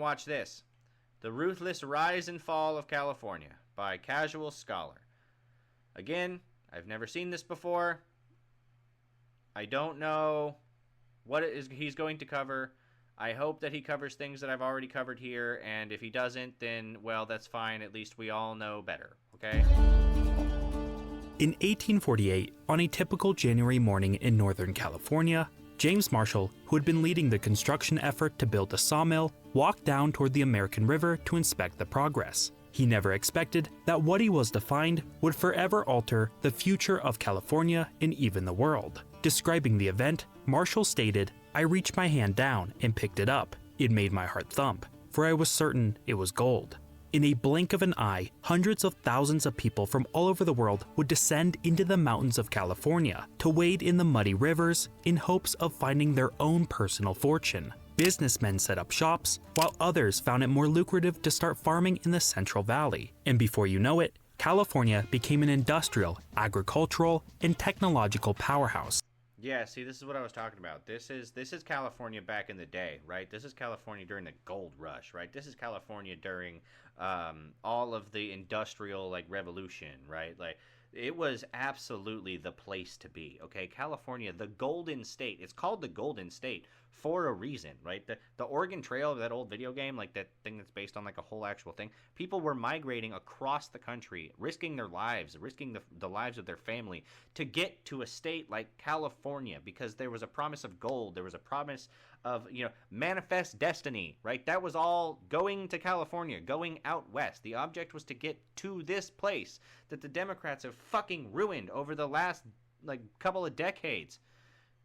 watch this. The Ruthless Rise and Fall of California by Casual Scholar. Again, I've never seen this before. I don't know what it is he's going to cover. I hope that he covers things that I've already covered here, and if he doesn't, then, well, that's fine. At least we all know better, okay? In 1848, on a typical January morning in Northern California, James Marshall, who had been leading the construction effort to build a sawmill, walked down toward the American River to inspect the progress. He never expected that what he was to find would forever alter the future of California and even the world. Describing the event, Marshall stated, "I reached my hand down and picked it up. It made my heart thump, for I was certain it was gold." In a blink of an eye, hundreds of thousands of people from all over the world would descend into the mountains of California to wade in the muddy rivers in hopes of finding their own personal fortune. Businessmen set up shops, while others found it more lucrative to start farming in the Central Valley. And before you know it, California became an industrial, agricultural, and technological powerhouse. Yeah, see, this is what I was talking about. This is California back in the day, right? This is California during the gold rush, right? This is California during all of the industrial revolution, right? Like, it was absolutely the place to be. Okay, California, the Golden State. It's called the Golden State for a reason, right? The Oregon Trail, that old video game, like that thing that's based on like a whole actual thing. People were migrating across the country, risking their lives, risking the lives of their family to get to a state like California because there was a promise of gold. There was a promise of, manifest destiny, right? That was all going to California, going out west. The object was to get to this place that the Democrats have fucking ruined over the last couple of decades.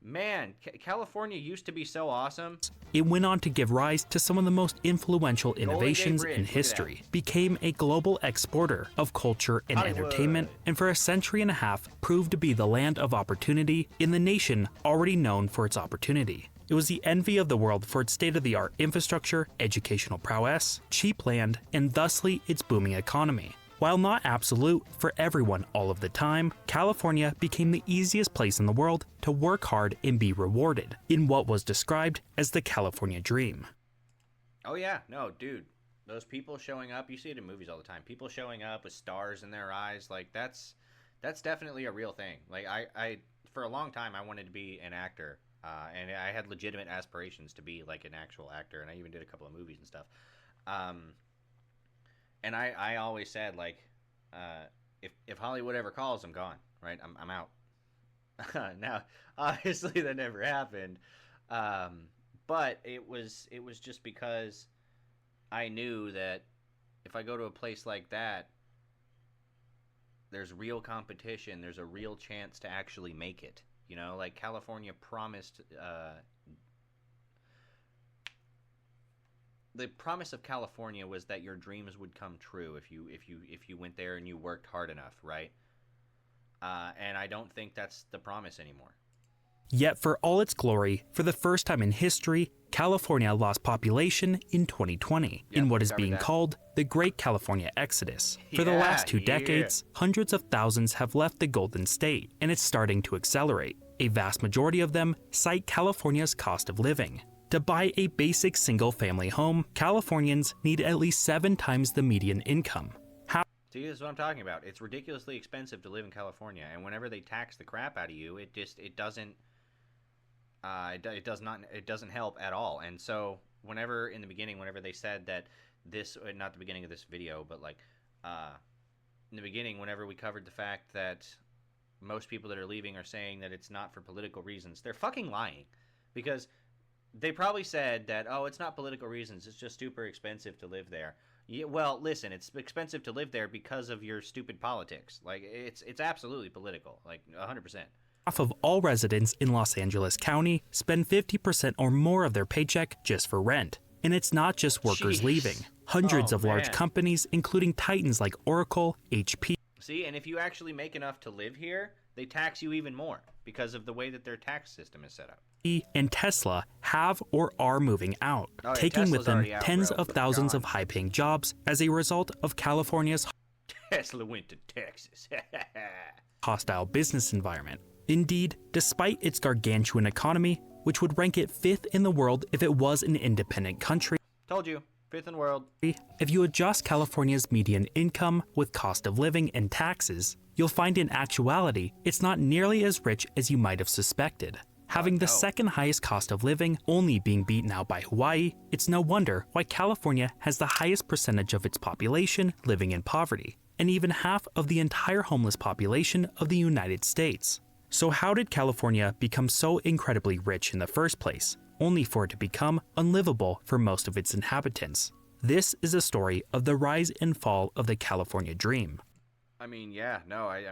Man, California used to be so awesome. It went on to give rise to some of the most influential innovations in history, became a global exporter of culture and entertainment, and for a century and a half proved to be the land of opportunity in the nation already known for its opportunity. It was the envy of the world for its state-of-the-art infrastructure, educational prowess, cheap land, and thusly its booming economy. While not absolute for everyone all of the time, California became the easiest place in the world to work hard and be rewarded in what was described as the California dream. Oh yeah, no, dude. Those people showing up, you see it in movies all the time. People showing up with stars in their eyes, that's definitely a real thing. I for a long time I wanted to be an actor, and I had legitimate aspirations to be like an actual actor, and I even did a couple of movies and stuff. And I always said, if Hollywood ever calls, I'm gone, right? I'm out. Now, obviously, that never happened. But it was just because I knew that if I go to a place like that, there's real competition. There's a real chance to actually make it. California promised... The promise of California was that your dreams would come true if you went there and you worked hard enough, right? And I don't think that's the promise anymore. Yet for all its glory, for the first time in history, California lost population in 2020 in what is being called the Great California Exodus. For the last 2 decades, hundreds of thousands have left the Golden State, and it's starting to accelerate. A vast majority of them cite California's cost of living. To buy a basic single-family home, Californians need at least 7 times the median income. See, this is what I'm talking about. It's ridiculously expensive to live in California, and whenever they tax the crap out of you, it doesn't help at all. And so, whenever they said that this, not the beginning of this video, but in the beginning, whenever we covered the fact that most people that are leaving are saying that it's not for political reasons, they're fucking lying, because they probably said that, oh, it's not political reasons, it's just super expensive to live there. Yeah, well, listen, it's expensive to live there because of your stupid politics. It's absolutely political, 100%. Half of all residents in Los Angeles County spend 50% or more of their paycheck just for rent. And it's not just workers leaving. Hundreds of large companies, including titans like Oracle, HP. See, and if you actually make enough to live here, they tax you even more because of the way that their tax system is set up. And Tesla have or are moving out, taking Tesla's with them out, tens bro. of thousands of high-paying jobs as a result of California's Tesla went to Texas. hostile business environment. Indeed, despite its gargantuan economy, which would rank it 5th in the world if it was an independent country, Told you. Fifth in the world. If you adjust California's median income with cost of living and taxes, you'll find in actuality it's not nearly as rich as you might have suspected. Having the second highest cost of living, only being beaten out by Hawaii, it's no wonder why California has the highest percentage of its population living in poverty, and even half of the entire homeless population of the United States. So how did California become so incredibly rich in the first place, only for it to become unlivable for most of its inhabitants? This is a story of the rise and fall of the California dream. I mean, yeah, no, I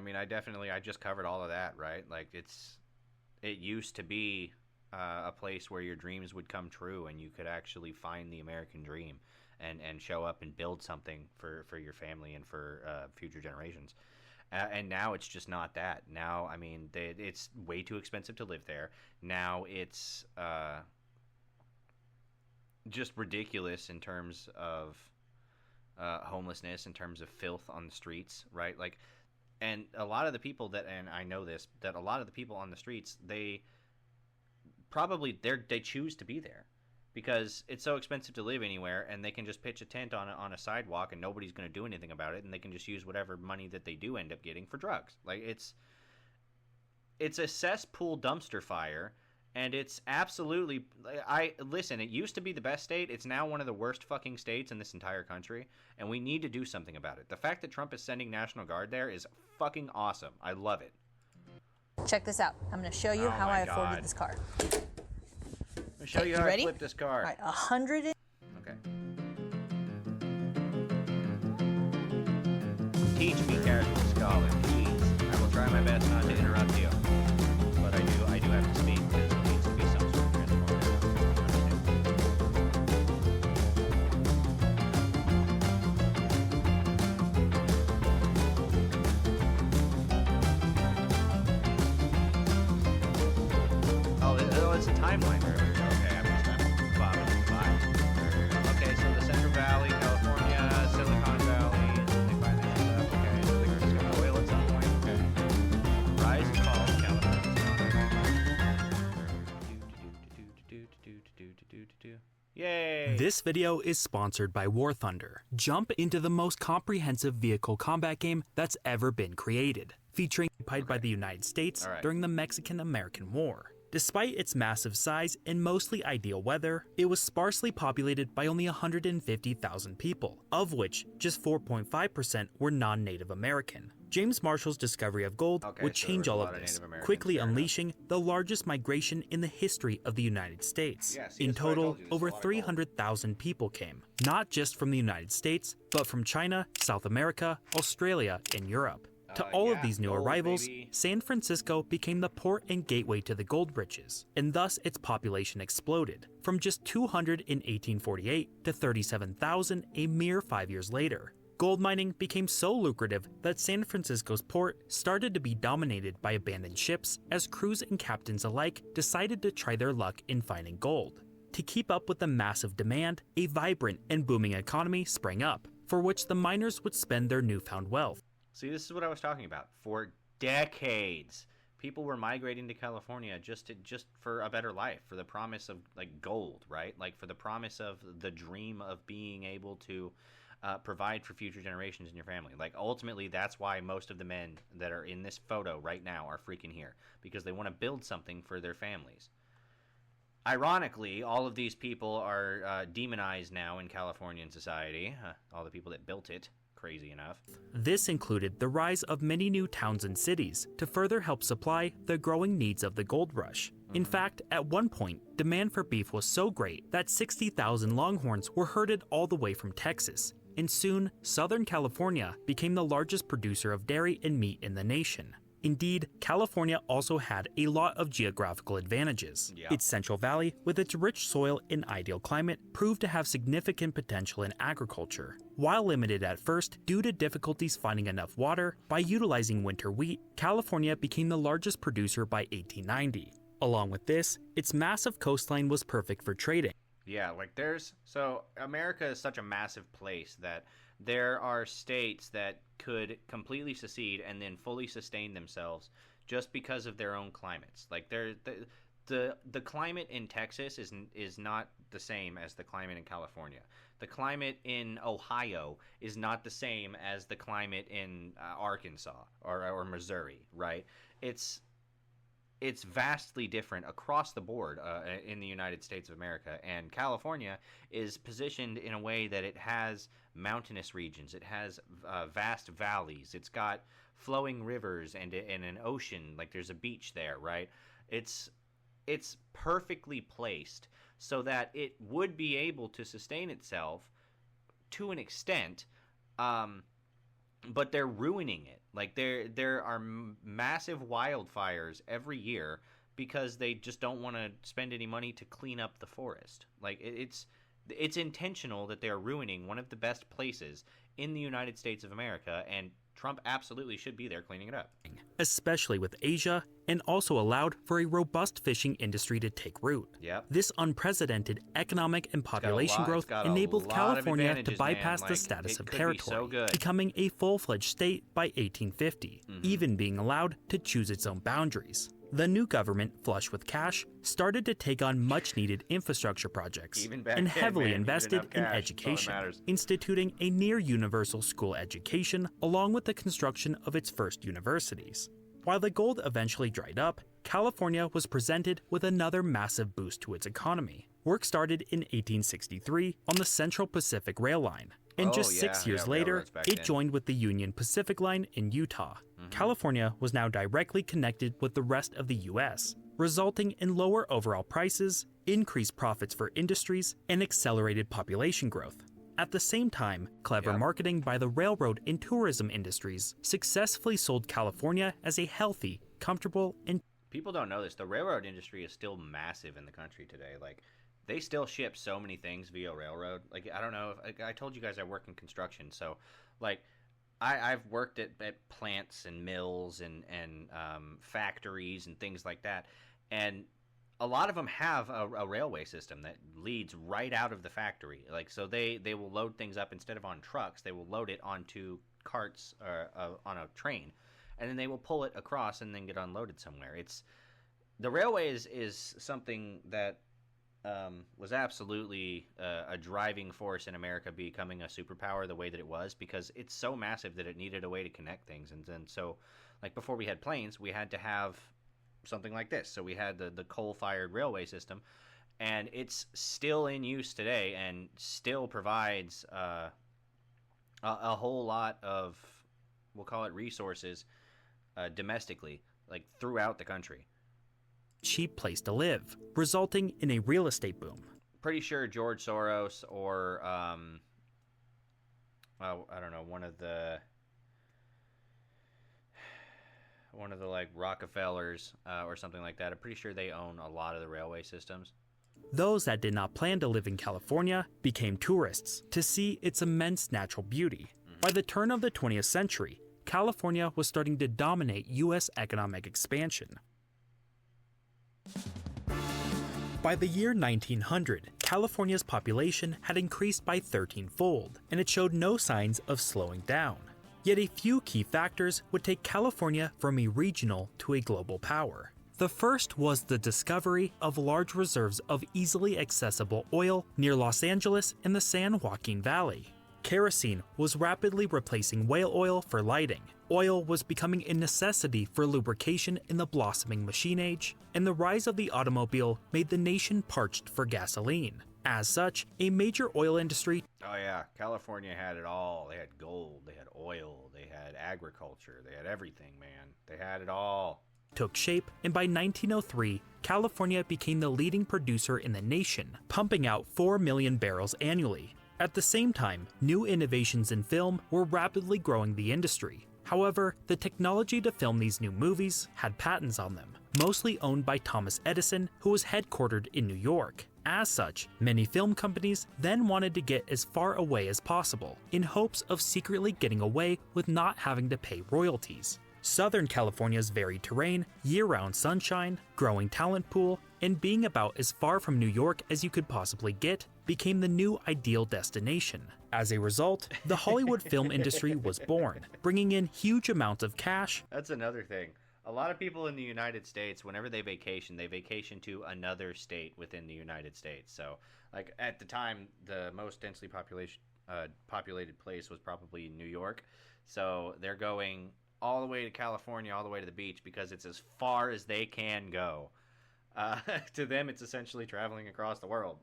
just covered all of that, right? Like, it used to be a place where your dreams would come true and you could actually find the American dream and show up and build something for your family and for future generations. And now it's just not that. Now, I mean, it's way too expensive to live there. Now it's just ridiculous in terms of homelessness, in terms of filth on the streets, right? Like, and a lot of the people that, and I know this, that a lot of the people on the streets, they choose to be there because it's so expensive to live anywhere, and they can just pitch a tent on a sidewalk and nobody's going to do anything about it, and they can just use whatever money that they do end up getting for drugs. Like, it's a cesspool dumpster fire. And it's absolutely, listen, it used to be the best state. It's now one of the worst fucking states in this entire country. And we need to do something about it. The fact that Trump is sending National Guard there is fucking awesome. I love it. Check this out. I'm going to show you how I afforded this car. I'm going to show you how I flipped this car. All right, 100. Okay. Teach me, casual scholar, please. I will try my best not to interrupt you. But I do have to speak because it needs to be some sort of transformative. Oh, it's a timeline. Okay, I'm bobbing by. Okay, so the Central Valley, California, Silicon Valley, and then they find this shit up. Okay, so they're just gonna oil at some point. Okay. Rise and fall of California. Yay! This video is sponsored by War Thunder. Jump into the most comprehensive vehicle combat game that's ever been created, featuring occupied by the United States during the Mexican-American War. Despite its massive size and mostly ideal weather, it was sparsely populated by only 150,000 people, of which just 4.5% were non-Native American. James Marshall's discovery of gold would change all of this, quickly unleashing the largest migration in the history of the United States. In total, over 300,000 people came, not just from the United States, but from China, South America, Australia, and Europe. To all of these new arrivals, San Francisco became the port and gateway to the gold riches, and thus its population exploded, from just 200 in 1848 to 37,000 a mere 5 years later. Gold mining became so lucrative that San Francisco's port started to be dominated by abandoned ships as crews and captains alike decided to try their luck in finding gold. To keep up with the massive demand, a vibrant and booming economy sprang up, for which the miners would spend their newfound wealth. See, this is what I was talking about. For decades, people were migrating to California just for a better life, for the promise of like gold, right? Like for the promise of the dream of being able to provide for future generations in your family. Like ultimately, that's why most of the men that are in this photo right now are freaking here, because they want to build something for their families. Ironically, all of these people are demonized now in Californian society. All the people that built it. Crazy enough. This included the rise of many new towns and cities to further help supply the growing needs of the gold rush. In fact, at one point, demand for beef was so great that 60,000 longhorns were herded all the way from Texas, and soon, Southern California became the largest producer of dairy and meat in the nation. Indeed, California also had a lot of geographical advantages. Its Central Valley, with its rich soil and ideal climate, proved to have significant potential in agriculture. While limited at first due to difficulties finding enough water, by utilizing winter wheat, California became the largest producer by 1890. Along with this, its massive coastline was perfect for trading. Yeah, like so America is such a massive place that there are states that could completely secede and then fully sustain themselves just because of their own climates. Like the climate in Texas is not the same as the climate in California. The climate in Ohio is not the same as the climate in Arkansas or Missouri, right? It's vastly different across the board in the United States of America, and California is positioned in a way that it has mountainous regions, it has vast valleys, it's got flowing rivers and an ocean, like there's a beach there, right? It's perfectly placed so that it would be able to sustain itself to an extent, but they're ruining it. Like there are massive wildfires every year because they just don't want to spend any money to clean up the forest. Like it's intentional that they're ruining one of the best places in the United States of America, and Trump absolutely should be there cleaning it up. Especially with Asia, and also allowed for a robust fishing industry to take root. Yep. This unprecedented economic and population growth enabled California to bypass the status of territory, becoming a full-fledged state by 1850, even being allowed to choose its own boundaries. The new government, flush with cash, started to take on much-needed infrastructure projects and heavily invested in education, instituting a near-universal school education along with the construction of its first universities. While the gold eventually dried up, California was presented with another massive boost to its economy. Work started in 1863 on the Central Pacific Rail Line, and just 6 years later, it joined with the Union Pacific Line in Utah. California was now directly connected with the rest of the U.S., resulting in lower overall prices, increased profits for industries, and accelerated population growth. At the same time, clever marketing by the railroad and tourism industries successfully sold California as a healthy, comfortable, and... People don't know this. The railroad industry is still massive in the country today. Like, they still ship so many things via railroad. Like, I don't know if I told you guys I work in construction, so like I've worked at plants and mills and factories and things like that, and a lot of them have a railway system that leads right out of the factory. Like, so they will load things up instead of on trucks. They will load it onto carts or on a train, and then they will pull it across and then get unloaded somewhere. The railway is something that was absolutely a driving force in America becoming a superpower the way that it was, because it's so massive that it needed a way to connect things. And then so, like, before we had planes, we had to have something like this. So we had the coal-fired railway system, and it's still in use today and still provides a whole lot of, we'll call it, resources domestically, like throughout the country. Cheap place to live, resulting in a real estate boom. Pretty sure George Soros or I don't know, one of the like Rockefellers or something like that. I'm pretty sure they own a lot of the railway systems. Those that did not plan to live in California became tourists to see its immense natural beauty. By the turn of the 20th century, California was starting to dominate U.S. economic expansion. By the year 1900, California's population had increased by 13-fold, and it showed no signs of slowing down. Yet a few key factors would take California from a regional to a global power. The first was the discovery of large reserves of easily accessible oil near Los Angeles in the San Joaquin Valley. Kerosene was rapidly replacing whale oil for lighting. Oil was becoming a necessity for lubrication in the blossoming machine age, and the rise of the automobile made the nation parched for gasoline. As such, a major oil industry... Oh yeah, California had it all. They had gold, they had oil, they had agriculture, they had everything, man. They had it all. Took shape, and by 1903, California became the leading producer in the nation, pumping out 4 million barrels annually. At the same time, new innovations in film were rapidly growing the industry. However, the technology to film these new movies had patents on them, mostly owned by Thomas Edison, who was headquartered in New York. As such, many film companies then wanted to get as far away as possible, in hopes of secretly getting away with not having to pay royalties. Southern California's varied terrain, year-round sunshine, growing talent pool, and being about as far from New York as you could possibly get became the new ideal destination. As a result, the Hollywood film industry was born, bringing in huge amounts of cash. That's another thing. A lot of people in the United States, whenever they vacation to another state within the United States. So, like at the time, the most densely populated place was probably New York. So they're going all the way to California, all the way to the beach because it's as far as they can go. To them, it's essentially traveling across the world.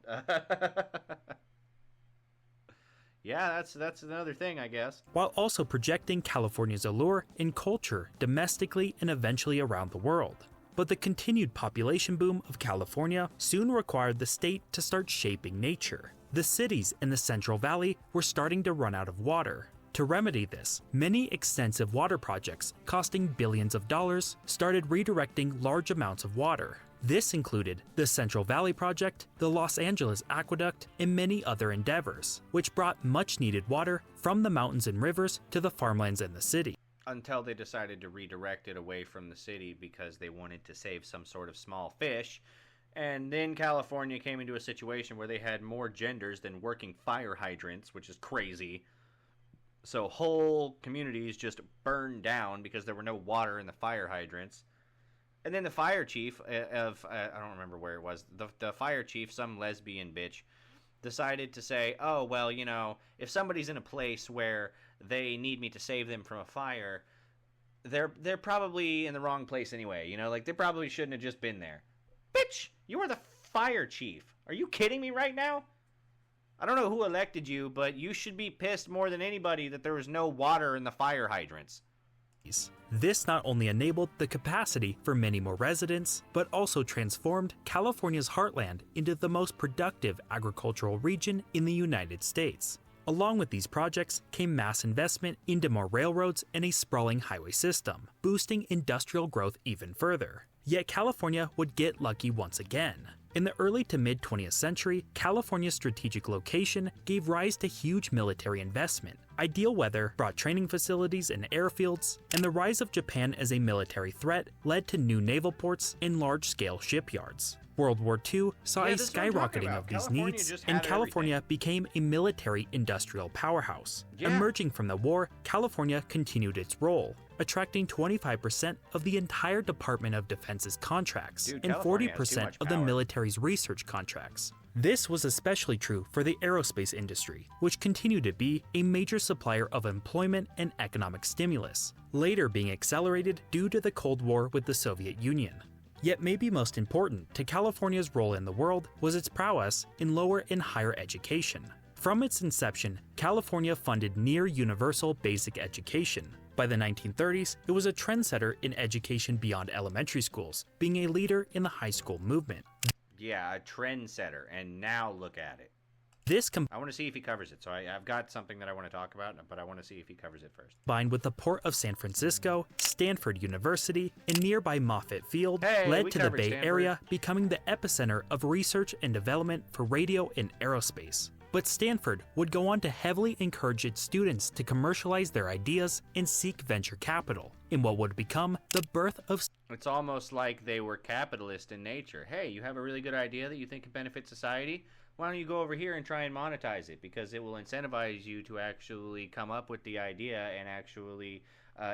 Yeah, that's another thing, I guess. While also projecting California's allure in culture domestically and eventually around the world. But the continued population boom of California soon required the state to start shaping nature. The cities in the Central Valley were starting to run out of water. To remedy this, many extensive water projects costing billions of dollars started redirecting large amounts of water. This included the Central Valley Project, the Los Angeles Aqueduct, and many other endeavors, which brought much-needed water from the mountains and rivers to the farmlands in the city. Until they decided to redirect it away from the city because they wanted to save some sort of small fish. And then California came into a situation where they had more genders than working fire hydrants, which is crazy. So whole communities just burned down because there were no water in the fire hydrants. And then the fire chief of, I don't remember where it was, the fire chief, some lesbian bitch, decided to say, oh, well, you know, if somebody's in a place where they need me to save them from a fire, they're probably in the wrong place anyway, you know? Like, they probably shouldn't have just been there. Bitch, you are the fire chief. Are you kidding me right now? I don't know who elected you, but you should be pissed more than anybody that there was no water in the fire hydrants. This not only enabled the capacity for many more residents, but also transformed California's heartland into the most productive agricultural region in the United States. Along with these projects came mass investment into more railroads and a sprawling highway system, boosting industrial growth even further. Yet California would get lucky once again. In the early to mid-20th century, California's strategic location gave rise to huge military investment. Ideal weather brought training facilities and airfields, and the rise of Japan as a military threat led to new naval ports and large-scale shipyards. World War II saw a skyrocketing of these needs, and California became a military-industrial powerhouse. Emerging from the war, California continued its role, attracting 25% of the entire Department of Defense's contracts and 40% of the military's research contracts. This was especially true for the aerospace industry, which continued to be a major supplier of employment and economic stimulus, later being accelerated due to the Cold War with the Soviet Union. Yet maybe most important to California's role in the world was its prowess in lower and higher education. From its inception, California funded near universal basic education. By the 1930s, it was a trendsetter in education beyond elementary schools, being a leader in the high school movement. Yeah, a trendsetter, and now look at it. I want to see if he covers it, so I've got something that I want to talk about, but I want to see if he covers it first. Combined with the Port of San Francisco, Stanford University, and nearby Moffett Field, led to the Bay Area becoming the epicenter of research and development for radio and aerospace. But Stanford would go on to heavily encourage its students to commercialize their ideas and seek venture capital, in what would become the birth of... It's almost like they were capitalist in nature. Hey, you have a really good idea that you think could benefit society? Why don't you go over here and try and monetize it? Because it will incentivize you to actually come up with the idea and actually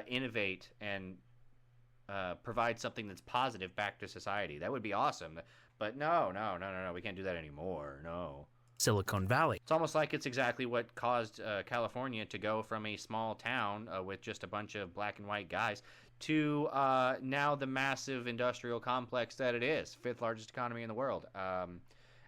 innovate and provide something that's positive back to society. That would be awesome. But no, we can't do that anymore, no. Silicon Valley. It's almost like it's exactly what caused California to go from a small town with just a bunch of black and white guys to now the massive industrial complex that it is, 5th largest economy in the world.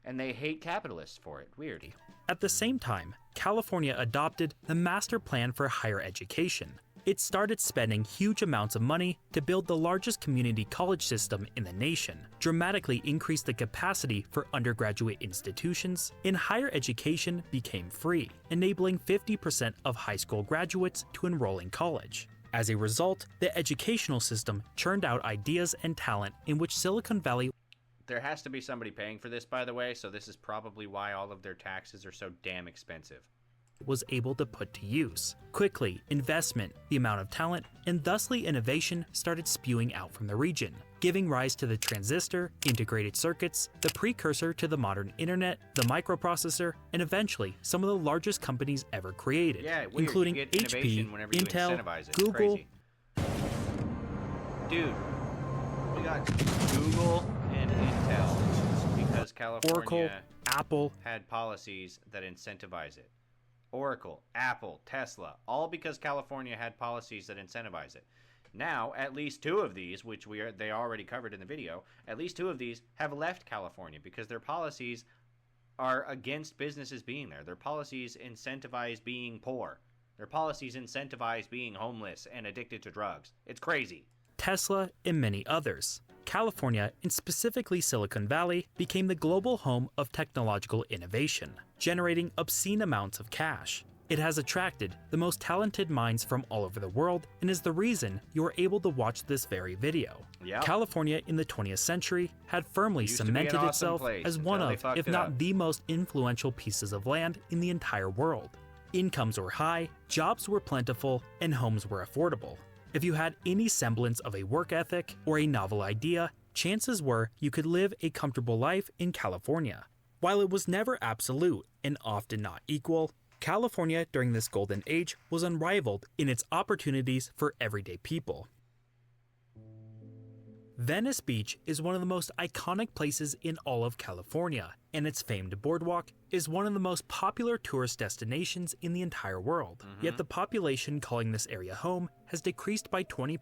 And they hate capitalists for it. Weird. At the same time, California adopted the Master Plan for Higher Education. It started spending huge amounts of money to build the largest community college system in the nation, dramatically increased the capacity for undergraduate institutions, and higher education became free, enabling 50% of high school graduates to enroll in college. As a result, the educational system churned out ideas and talent in which Silicon Valley... There has to be somebody paying for this, by the way, so this is probably why all of their taxes are so damn expensive. Was able to put to use. Quickly, investment, the amount of talent, and thusly innovation started spewing out from the region, giving rise to the transistor, integrated circuits, the precursor to the modern internet, the microprocessor, and eventually some of the largest companies ever created, including HP, Intel, Google. Dude, we got Google and Intel because California Oracle, Apple had policies that incentivize it. Oracle, Apple, Tesla, all because California had policies that incentivize it. Now, at least two of these, which they already covered in the video, at least two of these have left California because their policies are against businesses being there. Their policies incentivize being poor. Their policies incentivize being homeless and addicted to drugs. It's crazy. Tesla, and many others. California, and specifically Silicon Valley, became the global home of technological innovation, generating obscene amounts of cash. It has attracted the most talented minds from all over the world and is the reason you are able to watch this very video. Yep. California in the 20th century had firmly cemented itself as one of, if not the most influential pieces of land in the entire world. Incomes were high, jobs were plentiful, and homes were affordable. If you had any semblance of a work ethic or a novel idea, chances were you could live a comfortable life in California. While it was never absolute and often not equal, California during this golden age was unrivaled in its opportunities for everyday people. Venice Beach is one of the most iconic places in all of California, and its famed boardwalk is one of the most popular tourist destinations in the entire world. Yet the population calling this area home has decreased by 20%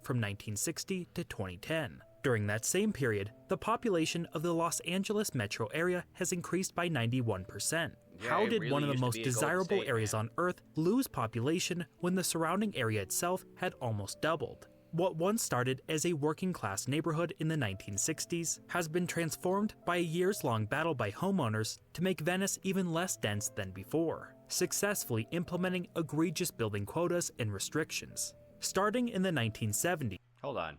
from 1960 to 2010. During that same period, the population of the Los Angeles metro area has increased by 91%. How did one of the most desirable areas on Earth lose population when the surrounding area itself had almost doubled? What once started as a working-class neighborhood in the 1960s has been transformed by a years-long battle by homeowners to make Venice even less dense than before, successfully implementing egregious building quotas and restrictions. Starting in the 1970s. Hold on.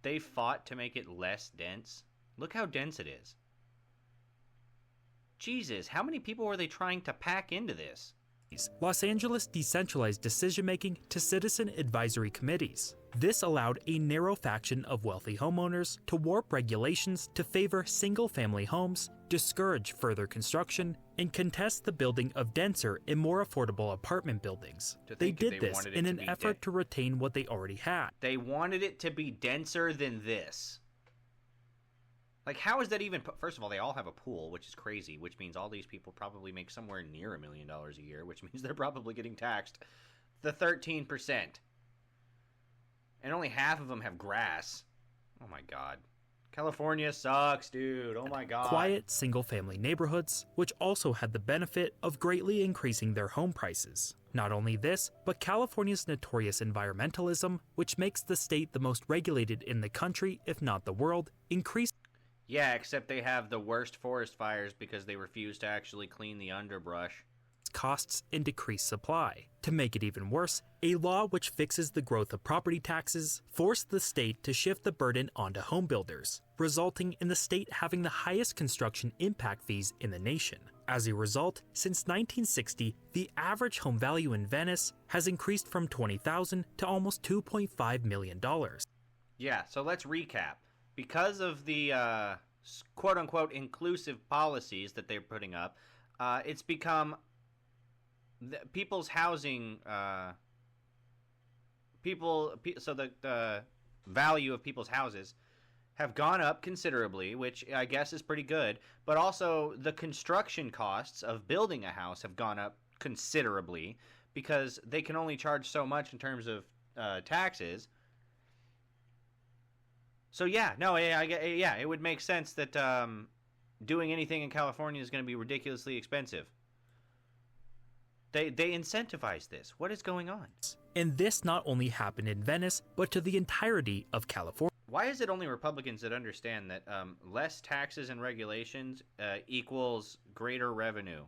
They fought to make it less dense? Look how dense it is. Jesus, how many people were they trying to pack into this? Los Angeles decentralized decision-making to citizen advisory committees. This allowed a narrow faction of wealthy homeowners to warp regulations to favor single-family homes, discourage further construction, and contest the building of denser and more affordable apartment buildings. They did this in an effort to retain what they already had. They wanted it to be denser than this. Like, how is that even... First of all, they all have a pool, which is crazy, which means all these people probably make somewhere near $1 million a year, which means they're probably getting taxed the 13%. And only half of them have grass. Oh, my God. California sucks, dude. Oh, my God. Quiet, single-family neighborhoods, which also had the benefit of greatly increasing their home prices. Not only this, but California's notorious environmentalism, which makes the state the most regulated in the country, if not the world, increased. Yeah, except they have the worst forest fires because they refuse to actually clean the underbrush. Costs and decrease supply. To make it even worse, a law which fixes the growth of property taxes forced the state to shift the burden onto home builders, resulting in the state having the highest construction impact fees in the nation. As a result, since 1960, the average home value in Venice has increased from $20,000 to almost $2.5 million. Yeah, so let's recap. Because of the quote-unquote inclusive policies that they're putting up, it's become people's housing, so the value of people's houses have gone up considerably, which I guess is pretty good, but also the construction costs of building a house have gone up considerably because they can only charge so much in terms of taxes. So yeah, it would make sense that doing anything in California is going to be ridiculously expensive. They incentivize this. What is going on? And this not only happened in Venice, but to the entirety of California. Why is it only Republicans that understand that less taxes and regulations equals greater revenue?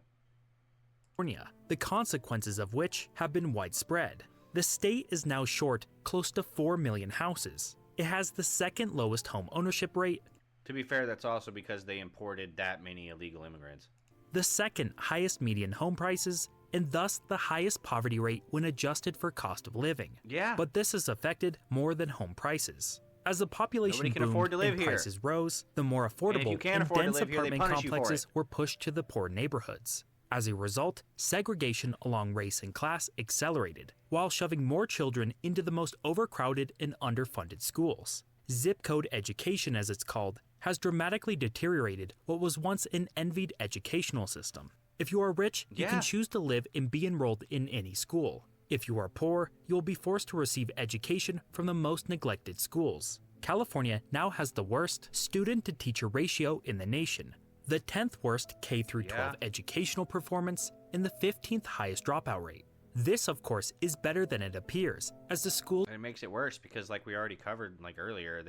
The consequences of which have been widespread. The state is now short close to 4 million houses. It has the second lowest home ownership rate. To be fair, that's also because they imported that many illegal immigrants. The second highest median home prices, and thus the highest poverty rate when adjusted for cost of living. Yeah. But this has affected more than home prices. As the population boomed and prices rose, the more affordable and dense apartment complexes were pushed to the poor neighborhoods. As a result, segregation along race and class accelerated, while shoving more children into the most overcrowded and underfunded schools. Zip code education, as it's called, has dramatically deteriorated what was once an envied educational system. If you are rich, you can choose to live and be enrolled in any school. If you are poor, you will be forced to receive education from the most neglected schools. California now has the worst student-to-teacher ratio in the nation, the 10th worst K-12 educational performance, and the 15th highest dropout rate. This, of course, is better than it appears, as the school... And it makes it worse because, like we already covered earlier,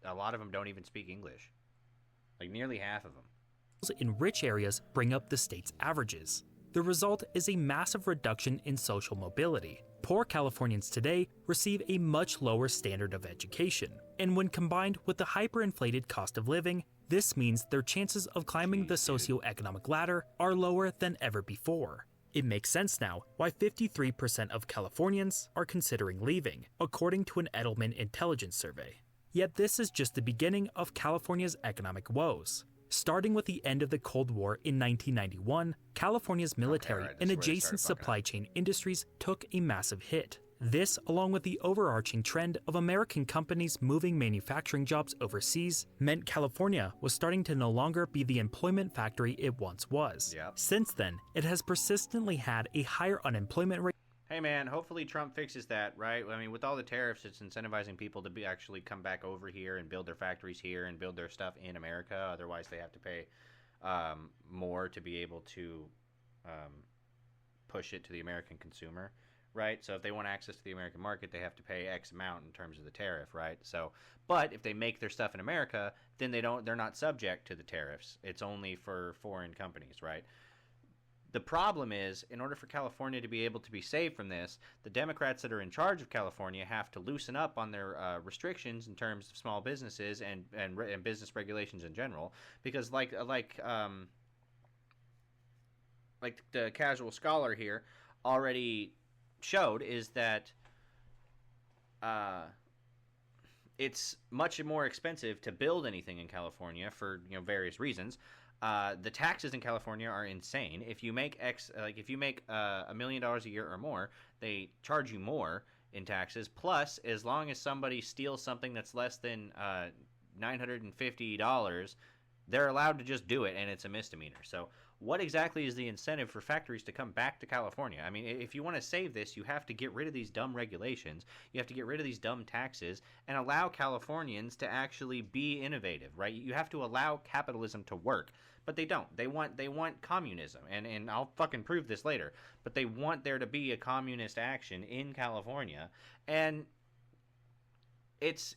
a lot of them don't even speak English. Like, nearly half of them. In rich areas bring up the state's averages. The result is a massive reduction in social mobility. Poor Californians today receive a much lower standard of education, and when combined with the hyperinflated cost of living, this means their chances of climbing the socioeconomic ladder are lower than ever before. It makes sense now why 53% of Californians are considering leaving, according to an Edelman intelligence survey. Yet this is just the beginning of California's economic woes. Starting with the end of the Cold War in 1991, California's military and adjacent supply chain industries took a massive hit. This, along with the overarching trend of American companies moving manufacturing jobs overseas, meant California was starting to no longer be the employment factory it once was. Since then, it has persistently had a higher unemployment rate. Hey man, hopefully Trump fixes that, right? I mean, with all the tariffs, it's incentivizing people to actually come back over here and build their factories here and build their stuff in America. Otherwise, they have to pay more to be able to push it to the American consumer, right? So if they want access to the American market, they have to pay X amount in terms of the tariff, right? So, but if they make their stuff in America, then they're not subject to the tariffs. It's only for foreign companies, right? The problem is, in order for California to be able to be saved from this, the Democrats that are in charge of California have to loosen up on their restrictions in terms of small businesses and business regulations in general. Because like the casual scholar here already showed, is that it's much more expensive to build anything in California for various reasons. The taxes in California are insane. If you make $1 million a year or more, they charge you more in taxes. Plus, as long as somebody steals something that's less than $950, they're allowed to just do it, and it's a misdemeanor. So what exactly is the incentive for factories to come back to California? I mean, if you want to save this, you have to get rid of these dumb regulations. You have to get rid of these dumb taxes and allow Californians to actually be innovative, right? You have to allow capitalism to work. But they don't. They want communism, and I'll fucking prove this later. But they want there to be a communist action in California, and it's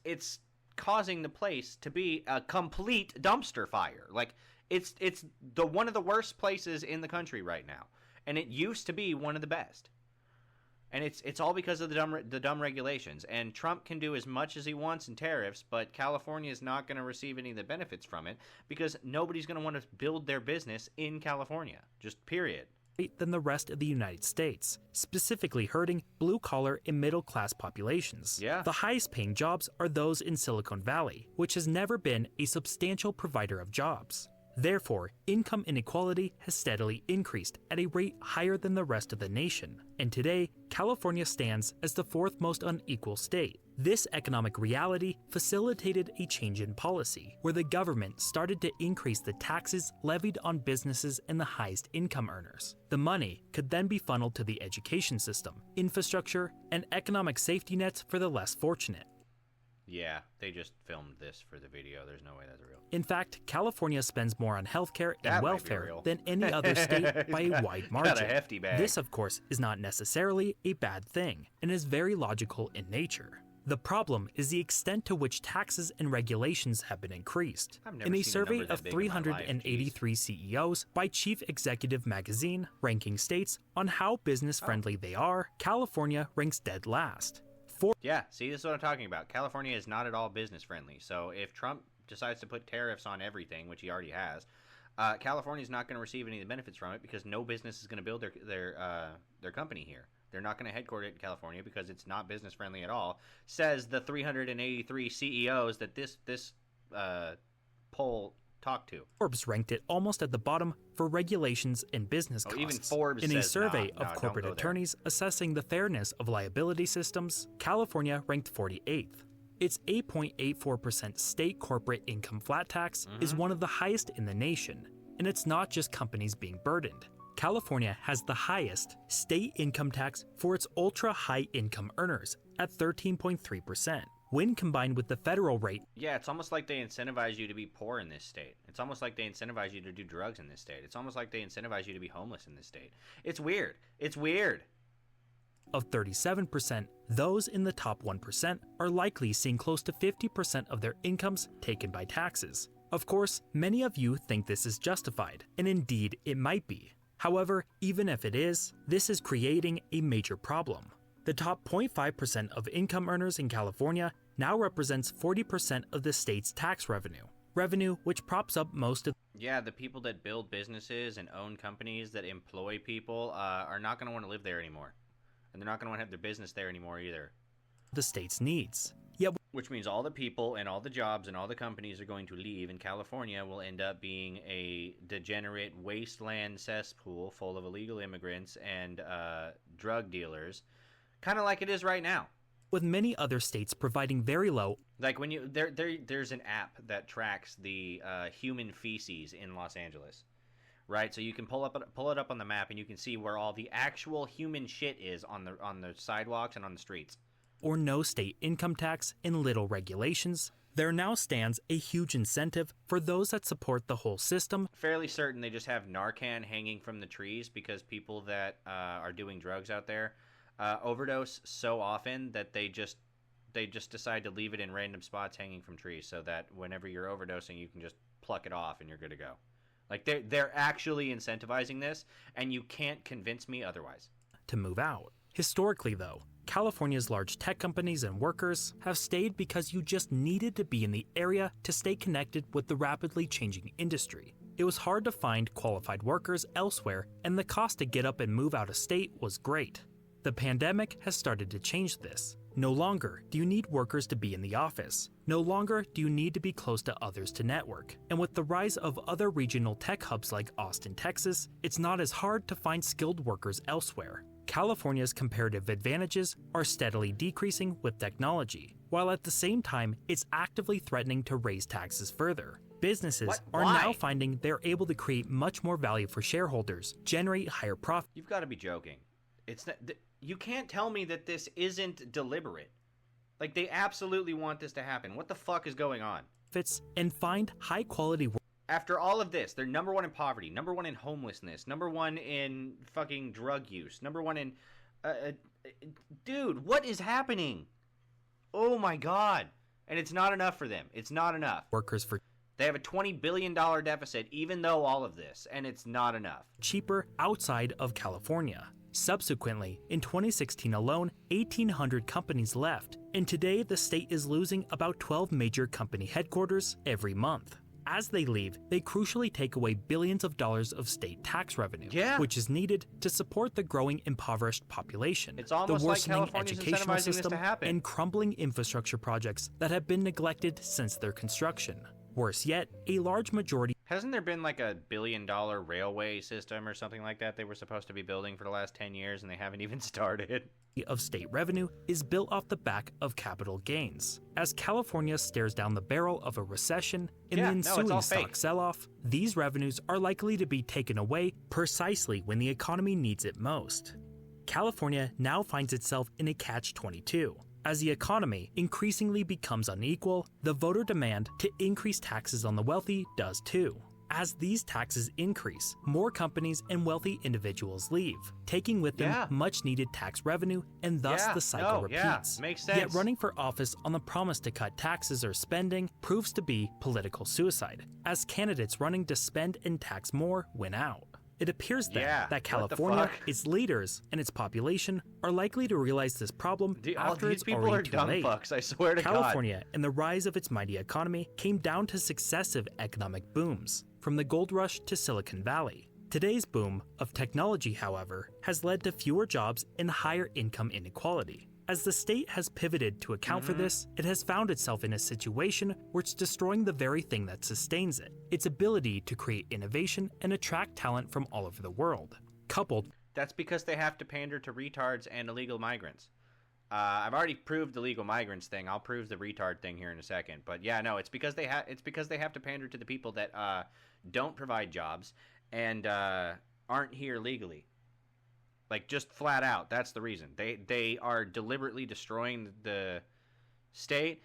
causing the place to be a complete dumpster fire. Like it's the one of the worst places in the country right now, and it used to be one of the best. And it's all because of the dumb regulations. And Trump can do as much as he wants in tariffs, but California is not going to receive any of the benefits from it because nobody's going to want to build their business in California. Just period. Than the rest of the United States, specifically hurting blue-collar and middle-class populations. The highest-paying jobs are those in Silicon Valley, which has never been a substantial provider of jobs. Therefore, income inequality has steadily increased at a rate higher than the rest of the nation, and today, California stands as the fourth most unequal state. This economic reality facilitated a change in policy, where the government started to increase the taxes levied on businesses and the highest income earners. The money could then be funneled to the education system, infrastructure, and economic safety nets for the less fortunate. Yeah, they just filmed this for the video. There's no way that's real. In fact, California spends more on healthcare and welfare than any other state by a wide margin. Got a hefty bag. This, of course, is not necessarily a bad thing, and is very logical in nature. The problem is the extent to which taxes and regulations have been increased. In a survey of 383 CEOs by Chief Executive Magazine, ranking states on how business-friendly they are, California ranks dead last. Yeah, see, this is what I'm talking about. California is not at all business friendly. So if Trump decides to put tariffs on everything, which he already has, California is not going to receive any of the benefits from it because no business is going to build their company here. They're not going to headquarter it in California because it's not business friendly at all. Says the 383 CEOs that this poll talk to. Forbes ranked it almost at the bottom for regulations and business costs. Even Forbes in a says, survey nah, of corporate attorneys assessing the fairness of liability systems, California ranked 48th. Its 8.84% state corporate income flat tax is one of the highest in the nation, and it's not just companies being burdened. California has the highest state income tax for its ultra-high income earners at 13.3%. When combined with the federal rate. Yeah, it's almost like they incentivize you to be poor in this state. It's almost like they incentivize you to do drugs in this state. It's almost like they incentivize you to be homeless in this state. It's weird. It's weird. Of 37%, those in the top 1% are likely seeing close to 50% of their incomes taken by taxes. Of course, many of you think this is justified, and indeed it might be. However, even if it is, this is creating a major problem. The top 0.5% of income earners in California now represents 40% of the state's tax revenue which props up most of the people that build businesses and own companies that employ people are not going to want to live there anymore. And they're not going to want to have their business there anymore either. The state's needs. Yet, which means all the people and all the jobs and all the companies are going to leave, and California will end up being a degenerate wasteland cesspool full of illegal immigrants and drug dealers, kind of like it is right now. With many other states providing very low, like when you there's an app that tracks the human feces in Los Angeles. Right, so you can pull it up on the map, and you can see where all the actual human shit is on the sidewalks and on the streets. Or no state income tax and little regulations, there now stands a huge incentive for those that support the whole system. Fairly certain they just have Narcan hanging from the trees because people that are doing drugs out there overdose so often that they just decide to leave it in random spots hanging from trees, so that whenever you're overdosing, you can just pluck it off and you're good to go. Like, they're actually incentivizing this, and you can't convince me otherwise. To move out. Historically, though, California's large tech companies and workers have stayed because you just needed to be in the area to stay connected with the rapidly changing industry. It was hard to find qualified workers elsewhere, and the cost to get up and move out of state was great. The pandemic has started to change this. No longer do you need workers to be in the office. No longer do you need to be close to others to network. And with the rise of other regional tech hubs like Austin, Texas, it's not as hard to find skilled workers elsewhere. California's comparative advantages are steadily decreasing with technology, while at the same time, it's actively threatening to raise taxes further. Businesses are now finding they're able to create much more value for shareholders, generate higher profits. You've got to be joking. It's not, you can't tell me that this isn't deliberate. Like, they absolutely want this to happen. What the fuck is going on? And find high quality work. After all of this, they're number one in poverty, number one in homelessness, number one in fucking drug use, number one in... dude, what is happening? Oh my god. And it's not enough for them. It's not enough. They have a $20 billion deficit, even though all of this, and it's not enough. Cheaper outside of California. Subsequently, in 2016 alone, 1,800 companies left, and today the state is losing about 12 major company headquarters every month. As they leave, they crucially take away billions of dollars of state tax revenue, which is needed to support the growing impoverished population, it's almost the worsening like educational system, and crumbling infrastructure projects that have been neglected since their construction. Worse yet, a large majority... Hasn't there been like $1 billion railway system or something like that they were supposed to be building for the last 10 years and they haven't even started? ...of state revenue is built off the back of capital gains. As California stares down the barrel of a recession and the ensuing stock sell-off, these revenues are likely to be taken away precisely when the economy needs it most. California now finds itself in a catch-22. As the economy increasingly becomes unequal, the voter demand to increase taxes on the wealthy does too. As these taxes increase, more companies and wealthy individuals leave, taking with them much-needed tax revenue, and thus the cycle repeats. Makes sense. Yet running for office on the promise to cut taxes or spending proves to be political suicide, as candidates running to spend and tax more win out. It appears then that California, its leaders, and its population are likely to realize this problem after it's already too late. Fucks, I swear to California and the rise of its mighty economy came down to successive economic booms, from the gold rush to Silicon Valley. Today's boom of technology, however, has led to fewer jobs and higher income inequality. As the state has pivoted to account for this, it has found itself in a situation where it's destroying the very thing that sustains it, its ability to create innovation and attract talent from all over the world. Coupled, that's because they have to pander to retards and illegal migrants. I've already proved the legal migrants thing. I'll prove the retard thing here in a second. But yeah, no, it's because they have to pander to the people that don't provide jobs and aren't here legally. Like, just flat out, that's the reason. They are deliberately destroying the state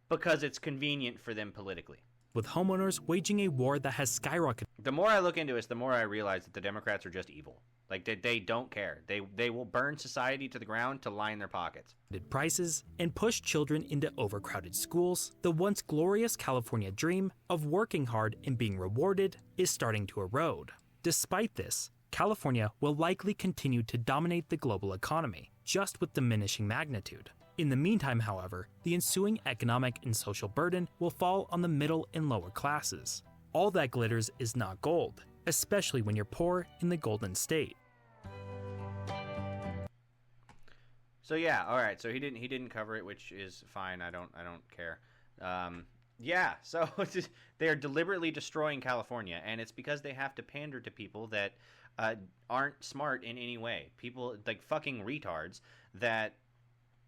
because it's convenient for them politically. With homeowners waging a war that has skyrocketed. The more I look into it, the more I realize that the Democrats are just evil. Like, they don't care. They will burn society to the ground to line their pockets. Prices and push children into overcrowded schools, the once glorious California dream of working hard and being rewarded is starting to erode. Despite this, California will likely continue to dominate the global economy, just with diminishing magnitude. In the meantime, however, the ensuing economic and social burden will fall on the middle and lower classes. All that glitters is not gold, especially when you're poor in the Golden State. So yeah, all right. So he didn't cover it, which is fine. I don't care. Yeah. So they are deliberately destroying California, and it's because they have to pander to people that aren't smart in any way. People like fucking retards that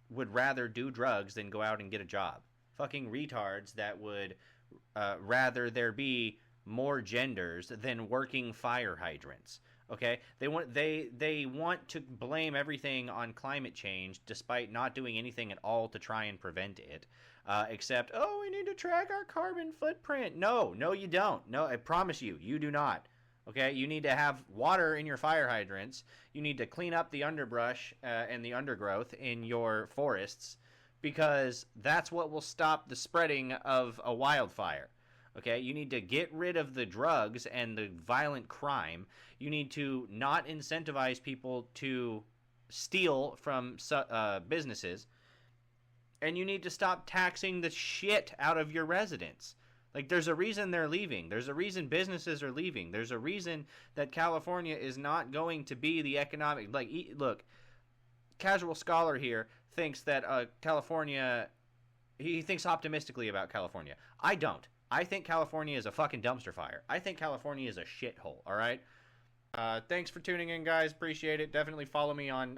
would rather do drugs than go out and get a job. Fucking retards that would rather there be more genders than working fire hydrants. Okay, they want to blame everything on climate change despite not doing anything at all to try and prevent it. Except, we need to track our carbon footprint. No, you don't. No, I promise you, you do not. Okay, you need to have water in your fire hydrants. You need to clean up the underbrush and the undergrowth in your forests, because that's what will stop the spreading of a wildfire. Okay, you need to get rid of the drugs and the violent crime. You need to not incentivize people to steal from businesses. And you need to stop taxing the shit out of your residents. Like, there's a reason they're leaving. There's a reason businesses are leaving. There's a reason that California is not going to be the economic... Like, look, Casual Scholar here thinks that California... He thinks optimistically about California. I don't. I think California is a fucking dumpster fire. I think California is a shithole, all right? Thanks for tuning in, guys. Appreciate it. Definitely follow me on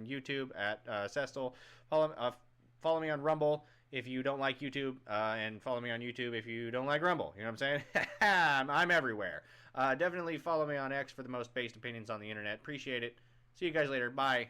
YouTube at Cestal. Follow me on Rumble if you don't like YouTube, and follow me on YouTube if you don't like Rumble. You know what I'm saying? I'm everywhere. Definitely follow me on X for the most based opinions on the internet. Appreciate it. See you guys later. Bye.